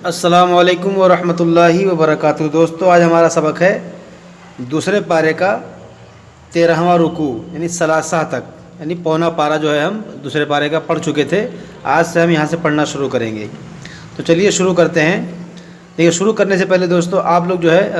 السلام علیکم ورحمۃ اللہ وبرکاتہ۔ دوستو، آج ہمارا سبق ہے دوسرے پارے کا 13واں رکوع یعنی ثلاثہ تک، یعنی پونا پارہ جو ہے ہم دوسرے پارے کا پڑھ چکے تھے۔ آج سے ہم یہاں سے پڑھنا شروع کریں گے، تو چلیے شروع کرتے ہیں۔ دیکھیے، شروع کرنے سے پہلے دوستو آپ لوگ جو ہے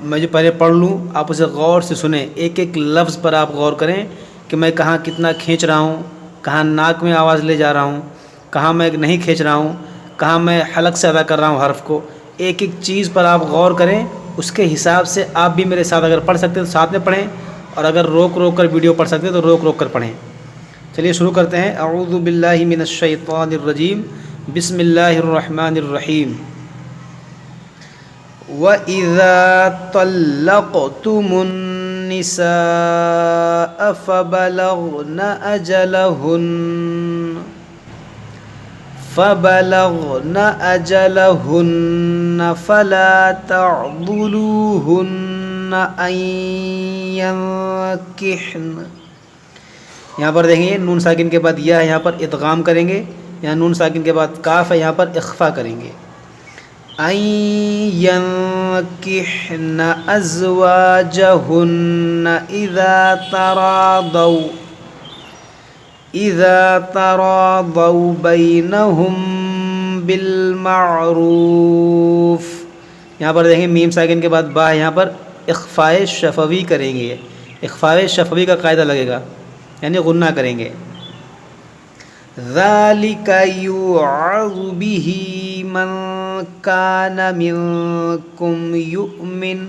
میں جو پہلے پڑھ لوں آپ اسے غور سے سنیں، ایک ایک لفظ پر آپ غور کریں کہ میں کہاں کتنا کھینچ رہا ہوں، کہاں ناک میں آواز لے جا رہا ہوں، کہاں میں نہیں کھینچ رہا ہوں، کہاں میں حلق سے ادا کر رہا ہوں حرف کو۔ ایک ایک چیز پر آپ غور کریں، اس کے حساب سے آپ بھی میرے ساتھ اگر پڑھ سکتے ہیں تو ساتھ میں پڑھیں، اور اگر روک روک کر ویڈیو پڑھ سکتے ہیں تو روک روک کر پڑھیں۔ چلیے شروع کرتے ہیں۔ اعوذ باللہ من الشیطان الرجیم، بسم اللہ الرحمن الرحیم۔ وَإِذَا طَلَّقْتُمُ النِّسَاءَ فَبَلَغْنَ أَجَلَهُنَّ فَلَا تَعْضُلُوهُنَّ أَن يَنكِحْنَ۔ یہاں پر دیکھیں، نون ساکن کے بعد یا ہے، یہاں پر ادغام کریں گے، یہاں نون ساکن کے بعد کاف ہے، یہاں پر اخفا کریں گے۔ أن ينكحن أزواجهن إذا تراضوا بينهم بالمعروف۔ یہاں پر دیکھیں میم ساکن کے بعد با ہے، یہاں پر اخفاء شفوی کریں گے۔ اخفاء شفوی کا قاعدہ لگے گا، یعنی غنہ کریں گے۔ ذَلِكَ يُوعَظُ بِهِ مَنْ كَانَ مِنْكُمْ يُؤْمِنُ۔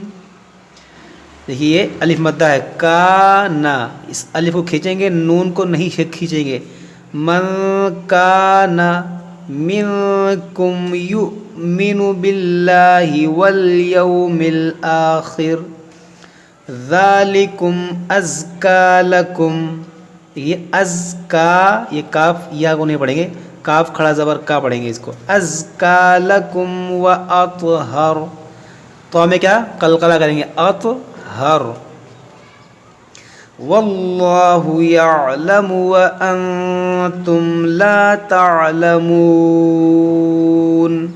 دیکھیے یہ الف مدہ ہے، کانا، اس الف کو کھینچیں گے، نون کو نہیں کھینچیں گے۔ من کان منکم یؤمن باللہ والیوم الآخر ذالکم ازکا لکم۔ یہ ازکا، یہ کاف یا کو نہیں پڑھیں گے، کاف کھڑا زبر کا پڑھیں گے اس کو۔ ازکا لکم واطہر، تو ہمیں کیا قلقلہ کریں گے، اطہر۔ واللہ یعلم وانتم لا تعلمون۔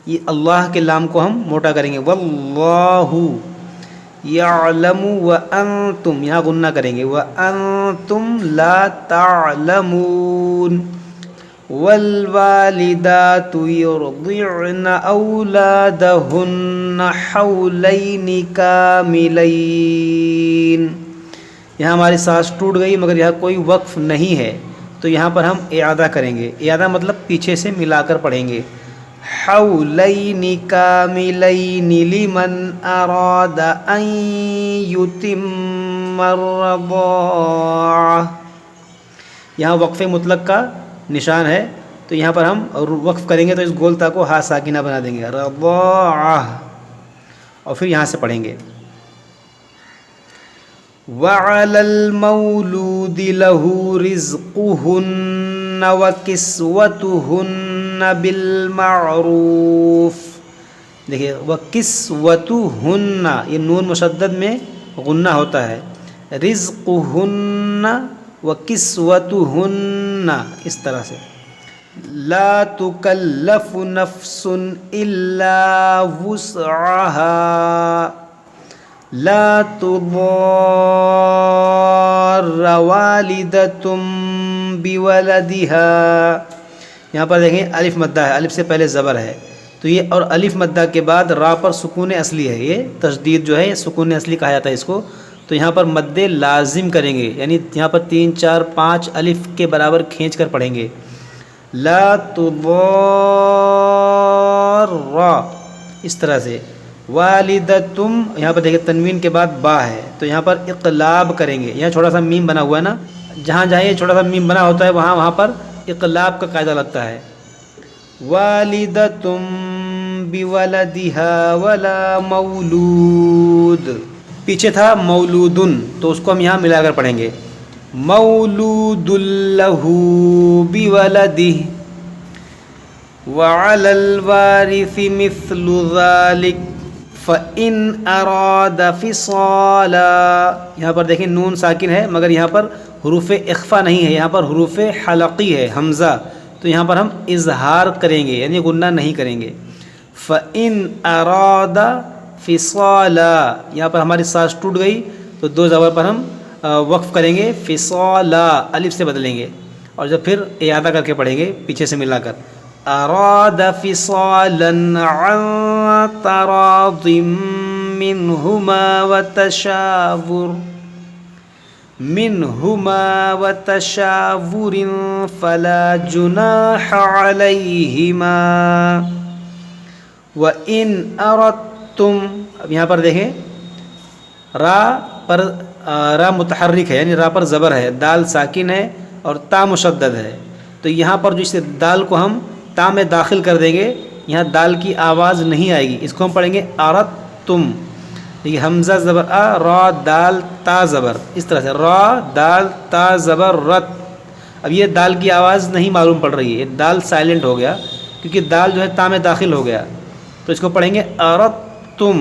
یہ اللہ کے لام کو ہم موٹا کریں گے، واللہ یعلم وانتم، یہاں غنہ کریں گے، وانتم لا تعلمون۔ والوالدات يرضعن أولادهن حولين كاملين۔ یہاں ہماری سانس ٹوٹ گئی مگر یہاں کوئی وقف نہیں ہے، تو یہاں پر ہم اعادہ کریں گے۔ اعادہ مطلب پیچھے سے ملا کر پڑھیں گے۔ حولین کاملین لمن اراد ان یتم الرضاعہ۔ یہاں وقف مطلق کا نشان ہے، تو یہاں پر ہم وقف کریں گے تو اس گولتا کو ہا ساکنہ بنا دیں گے، رضاعہ، اور پھر یہاں سے پڑھیں گے۔ وَعَلَى الْمَوْلُودِ لَهُ رِزْقُهُنَّ وَكِسْوَتُهُنَّ بِالْمَعْرُوفِ۔ دیکھیے وَكِسْوَتُهُنَّ، یہ نون مشدد میں غنہ ہوتا ہے، رِزْقُهُنَّ وَكِسْوَتُهُنَّ، اس طرح سے۔ لا تُكَلَّفُ نَفْسٌ إِلَّا وُسْعَهَا لا تضار والدة بولدها۔ یہاں پر دیکھیں الف مدہ ہے، الف سے پہلے زبر ہے، تو یہ اور الف مدہ کے بعد را پر سکون اصلی ہے، یہ تشدید جو ہے یہ سکون اصلی کہا جاتا ہے اس کو، تو یہاں پر مد لازم کریں گے، یعنی یہاں پر 3 4 5 الف کے برابر کھینچ کر پڑھیں گے۔ لا تضار، اس طرح سے۔ والدتم، یہاں پر دیکھیں تنوین کے بعد با ہے، تو یہاں پر اقلاب کریں گے۔ یہاں چھوٹا سا میم بنا ہوا ہے نا، جہاں جہاں یہ چھوٹا سا میم بنا ہوتا ہے وہاں پر اقلاب کا قاعدہ لگتا ہے۔ والدتم بولدها ولا مولود، پیچھے تھا مولودن، تو اس کو ہم یہاں ملا کر پڑھیں گے، مولود له بولده وعلى الوارث مثل ذلك فَإِنْ أَرَادَ فِصَالًا۔ یہاں پر دیکھیں نون ساکن ہے مگر یہاں پر حروف اخفا نہیں ہے، یہاں پر حروف حلقی ہے، حمزہ، تو یہاں پر ہم اظہار کریں گے، یعنی غنہ نہیں کریں گے۔ فَإِنْ أَرَادَ فِصَالًا، یہاں پر ہماری سانس ٹوٹ گئی تو دو زبر پر ہم وقف کریں گے، فِصَالًا الف سے بدلیں گے، اور جب پھر اعادہ کر کے پڑھیں گے پیچھے سے ملا کر، أَرَادَ فِصَالًا عَنْ تَرَاضٍ مِّنْهُمَا وَتَشَاوُرٍ فَلَا جُنَاحَ عَلَيْهِمَا وَإِنْ أَرَدْتُمْ، اب یہاں پر دیکھیں را پر را متحرک ہے، یعنی را پر زبر ہے، دال ساکن ہے اور تا مشدد ہے، تو یہاں پر جو اس دال کو ہم تا میں داخل کر دیں گے، یہاں دال کی آواز نہیں آئے گی، اس کو ہم پڑھیں گے اردتم، یہ حمزہ زبر آ، را دال تا زبر، اس طرح سے را دال تا زبر رت۔ اب یہ دال کی آواز نہیں معلوم پڑ رہی ہے، دال سائلنٹ ہو گیا کیونکہ دال جو ہے تا میں داخل ہو گیا، تو اس کو پڑھیں گے اردتم۔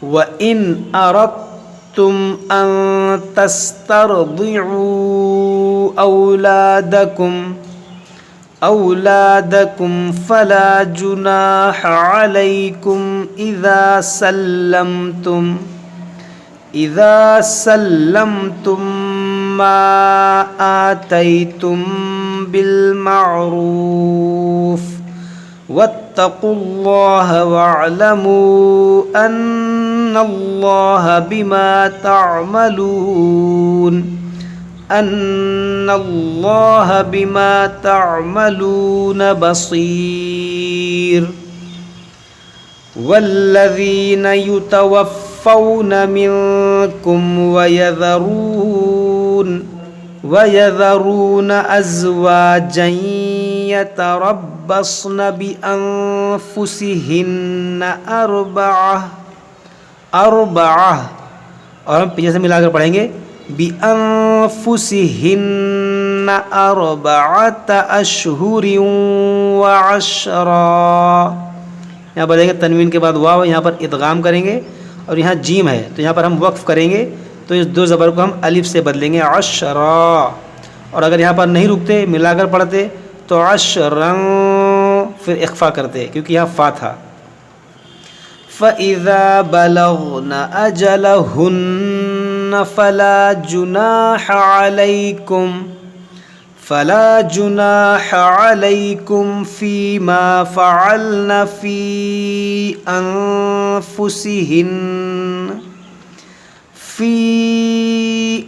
وَإِنْ أَرَدْتُمْ أَن تَسْتَرْضِعُوا أَوْلَادَكُمْ فَلَا جُنَاحَ عَلَيْكُمْ إِذَا سَلَّمْتُمْ مَا آتَيْتُمْ بِالْمَعْرُوفِ وَاتَّقُوا اللَّهَ وَاعْلَمُوا أَنَّ اللَّهَ بِمَا تَعْمَلُونَ بَصِيرٌ۔ وَالَّذِينَ يُتَوَفَّوْنَ مِنكُمْ وَيَذَرُونَ أَزْوَاجًا يَتَرَبَّصْنَ بِأَنفُسِهِنَّ أَرْبَعَةً، اور ہم پیچھے سے ملا کر پڑھیں گے بِأَنفُسِهِنَّ أَرْبَعَةَ أَشْهُرٍ وَعَشْرًا، یہاں پر دیکھیں تنوین کے بعد واو، یہاں پر ادغام کریں گے اور یہاں جیم ہے تو یہاں پر ہم وقف کریں گے، تو اس دو زبر کو ہم الف سے بدلیں گے عشرا، اور اگر یہاں پر نہیں رکتے ملا کر پڑھتے تو عشرا پھر اخفا کرتے کیونکہ یہاں فا تھا۔ فَإِذَا بَلَغْنَ أَجَلَهُنَّ فَلَا جُنَاحَ عَلَيْكُمْ فِيمَا فَعَلْنَ فِي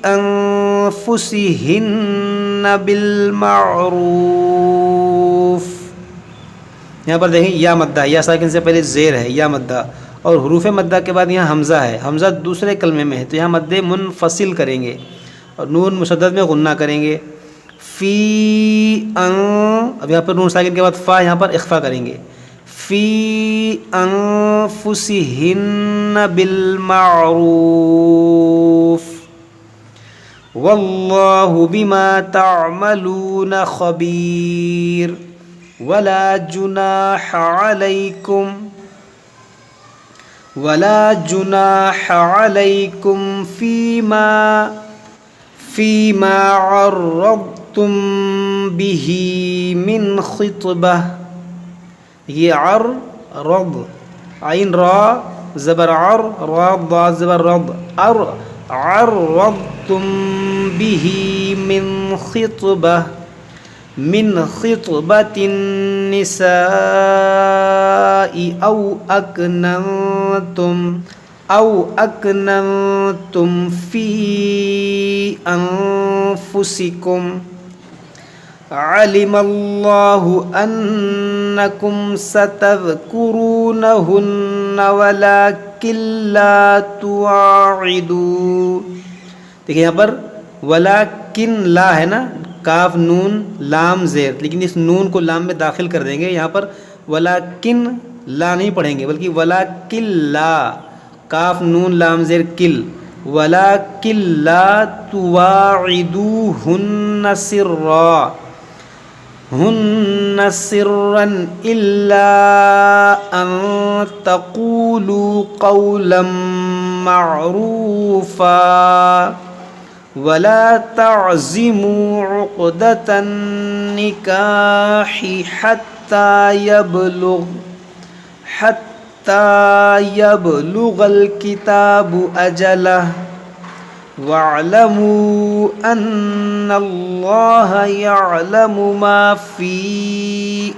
أَنفُسِهِنَّ بِالْمَعْرُوفِ، یہاں پر دیکھیں یا مدہ، یا ساکن سے پہلے زیر ہے یا مدہ، اور حروف مدہ کے بعد یہاں حمزہ ہے، حمزہ دوسرے کلمے میں ہے تو یہاں مد منفصل کریں گے اور نون مشدد میں غنہ کریں گے، فی ان، اب یہاں پر نون ساکن کے بعد فا، یہاں پر اخفا کریں گے، فی انفسہن بالمعروف واللہ بما تعملون خبیر، ولا جناح علیکم فیما عرضتم به من خطبہ، یہ عرض عین را زبر عر، را ضاد زبر رض، عرضتم به من خطبة النساء أو أكننتم في أنفسكم علم الله أنكم ستذكرونهن ولكن لا تواعدون، دیکھیں یہاں پر ولیکن لا ہے نا، کاف نون لام زیر، لیکن اس نون کو لام میں داخل کر دیں گے، یہاں پر ولیکن لا نہیں پڑھیں گے بلکہ ولیکن لا، کاف نون لام زیر کل، ولیکن لا تواعدوهن سرا الا ان تقولوا قولا معروفا ولا تعزموا عقدة النكاح حتى حتى يبلغ الكتاب أجله واعلموا أن الله يعلم ما في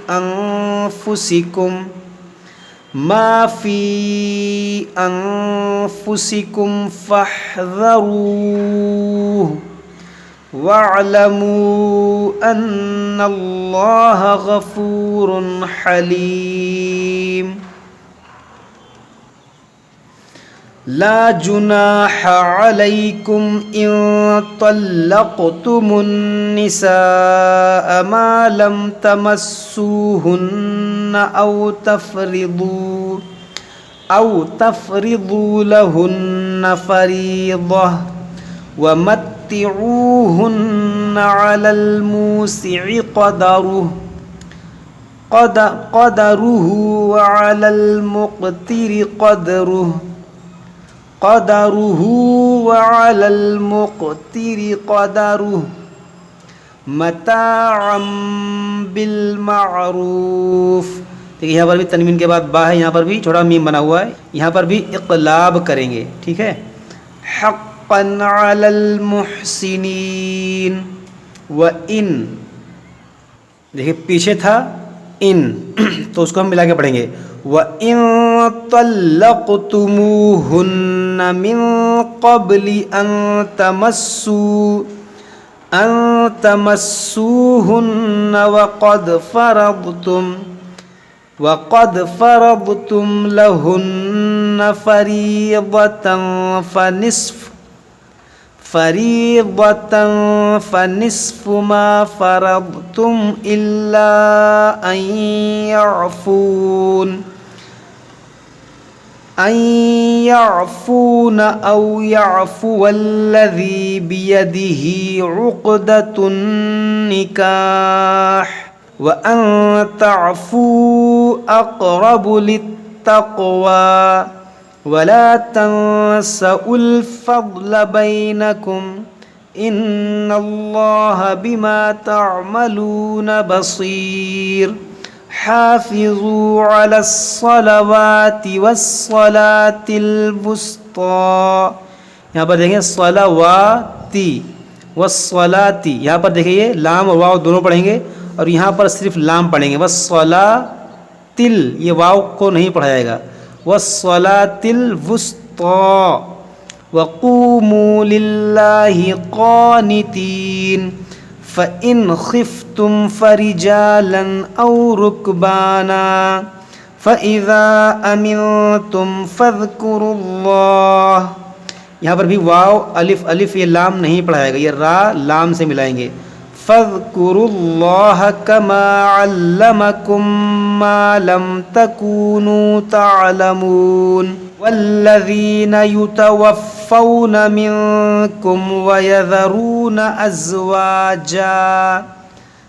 أنفسكم فاحذروه واعلموا أن الله غفور حليم لا جناح عليكم إن طلقتم النساء ما لم تمسوهن أو تفرضوا لهن فريضة ومتعوهن على الموسع قدره وعلى المقتر قدره متاعا بالمعروف. دیکھیے یہاں پر بھی تنوین کے بعد با ہے، یہاں پر بھی چھوٹا میم بنا ہوا ہے، یہاں پر بھی اقلاب کریں گے، ٹھیک ہے. حقا علی المحسنین وَإِن، دیکھیے پیچھے تھا ان تو اس کو ہم ملا کے پڑھیں گے. وَإِن طَلَّقْتُمُوهُنَّ مِن قَبْلِ أَن تَمَسُّوهُنَّ وَقَدْ فَرَضْتُمْ لَهُنَّ فَرِيضَةً فَنِصْفُ مَا فَرَضْتُمْ إِلَّا أَن يعفون أو يعفو الذي بيده عقدة النكاح وأن تعفوا أقرب للتقوى ولا تنسوا الفضل بينكم إن الله بما تعملون بصير. حافظوا على الصلوات والصلاة الوسطى، یہاں پر دیکھیں صلواتی والصلاتی، یہاں پر دیکھیں یہ لام اور واو دونوں پڑھیں گے اور یہاں پر صرف لام پڑھیں گے. والصلاتل، یہ واو کو نہیں پڑھا جائے گا. والصلاة الوسطى وقوموا لله قانتين فإن خفتم فرجالا أو ركبانا فإذا أمنتم فاذكروا الله. یہاں پر بھی واو الف یہ لام نہیں پڑھائے گا، یہ را لام سے ملائیں گے. فاذكروا الله كما علمكم ما لم تكونوا تعلمون والذين يتوفون منكم ويذرون أزواجا.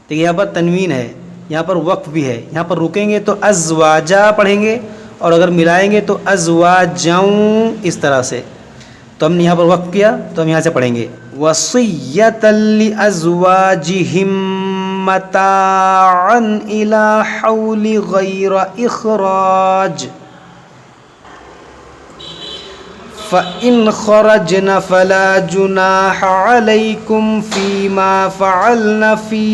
دیکھیے یہاں پر تنوین ہے، یہاں پر وقف بھی ہے، یہاں پر رکیں گے تو ازواجا پڑھیں گے اور اگر ملائیں گے تو ازواجاؤں، اس طرح سے. تو ہم نے یہاں پر وقف کیا تو ہم یہاں سے پڑھیں گے وصیۃ لازواجہم متاعا الی حول غیر اخراج فإن خرجن فلا جناح عليكم فيما فعلن في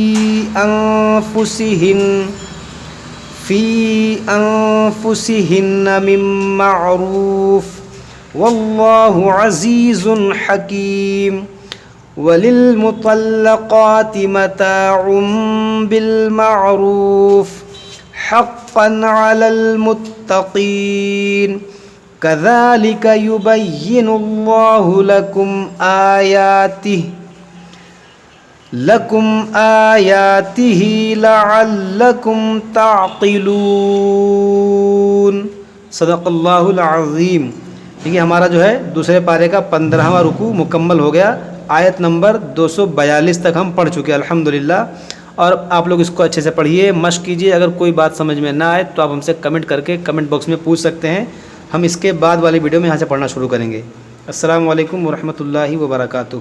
أنفسهن من معروف والله عزيز حكيم. وللمطلقات متاع بالمعروف حقا على المتقين كذلك يبين الله لكم آياته لعلكم تعقلون. صدق اللہ العظیم. دیکھیے ہمارا جو ہے دوسرے پارے کا 15واں رکوع مکمل ہو گیا. آیت نمبر 242 تک ہم پڑھ چکے الحمدللہ. اور آپ لوگ اس کو اچھے سے پڑھیے، مشق کیجیے. اگر کوئی بات سمجھ میں نہ آئے تو آپ ہم سے کمنٹ کر کے کمنٹ باکس میں پوچھ سکتے ہیں. ہم اس کے بعد والی ویڈیو میں یہاں سے پڑھنا شروع کریں گے. السلام علیکم ورحمۃ اللہ وبرکاتہ.